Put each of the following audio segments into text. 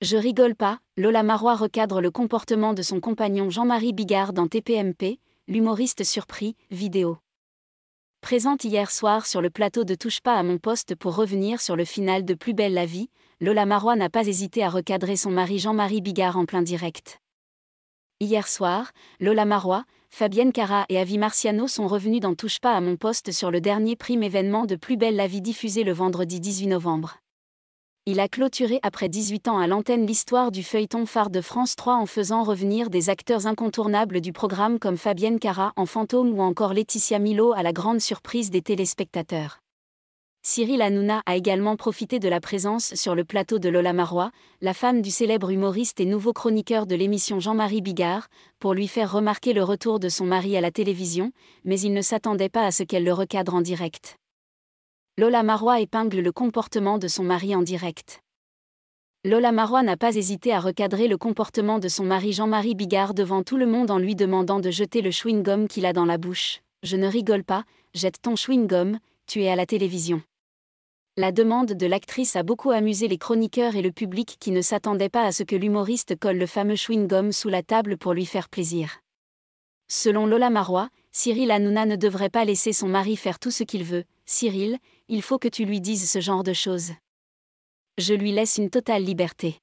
Je rigole pas, Lola Marois recadre le comportement de son compagnon Jean-Marie Bigard dans TPMP, l'humoriste surpris, vidéo. Présente hier soir sur le plateau de Touche pas à mon poste pour revenir sur le final de Plus belle la vie, Lola Marois n'a pas hésité à recadrer son mari Jean-Marie Bigard en plein direct. Hier soir, Lola Marois, Fabienne Cara et Avi Marciano sont revenus dans Touche pas à mon poste sur le dernier prime événement de Plus belle la vie diffusé le vendredi 18 novembre. Il a clôturé après 18 ans à l'antenne l'histoire du feuilleton phare de France 3 en faisant revenir des acteurs incontournables du programme comme Fabienne Cara en fantôme ou encore Laetitia Milo à la grande surprise des téléspectateurs. Cyril Hanouna a également profité de la présence sur le plateau de Lola Marois, la femme du célèbre humoriste et nouveau chroniqueur de l'émission Jean-Marie Bigard, pour lui faire remarquer le retour de son mari à la télévision, mais il ne s'attendait pas à ce qu'elle le recadre en direct. Lola Marois épingle le comportement de son mari en direct. Lola Marois n'a pas hésité à recadrer le comportement de son mari Jean-Marie Bigard devant tout le monde en lui demandant de jeter le chewing-gum qu'il a dans la bouche. « Je ne rigole pas, jette ton chewing-gum, tu es à la télévision ». La demande de l'actrice a beaucoup amusé les chroniqueurs et le public qui ne s'attendaient pas à ce que l'humoriste colle le fameux chewing-gum sous la table pour lui faire plaisir. Selon Lola Marois, Cyril Hanouna ne devrait pas laisser son mari faire tout ce qu'il veut. « Cyril, il faut que tu lui dises ce genre de choses. Je lui laisse une totale liberté. »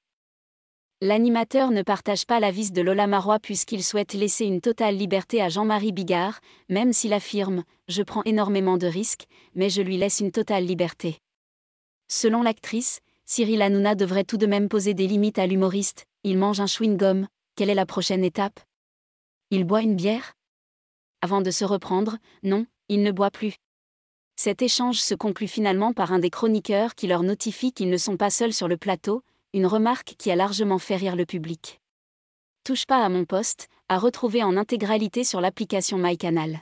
L'animateur ne partage pas l'avis de Lola Marois puisqu'il souhaite laisser une totale liberté à Jean-Marie Bigard, même s'il affirme « Je prends énormément de risques, mais je lui laisse une totale liberté ». Selon l'actrice, Cyril Hanouna devrait tout de même poser des limites à l'humoriste. Il mange un chewing-gum, quelle est la prochaine étape? Il boit une bière? Avant de se reprendre, non, il ne boit plus. Cet échange se conclut finalement par un des chroniqueurs qui leur notifie qu'ils ne sont pas seuls sur le plateau, une remarque qui a largement fait rire le public. Touche pas à mon poste, à retrouver en intégralité sur l'application MyCanal.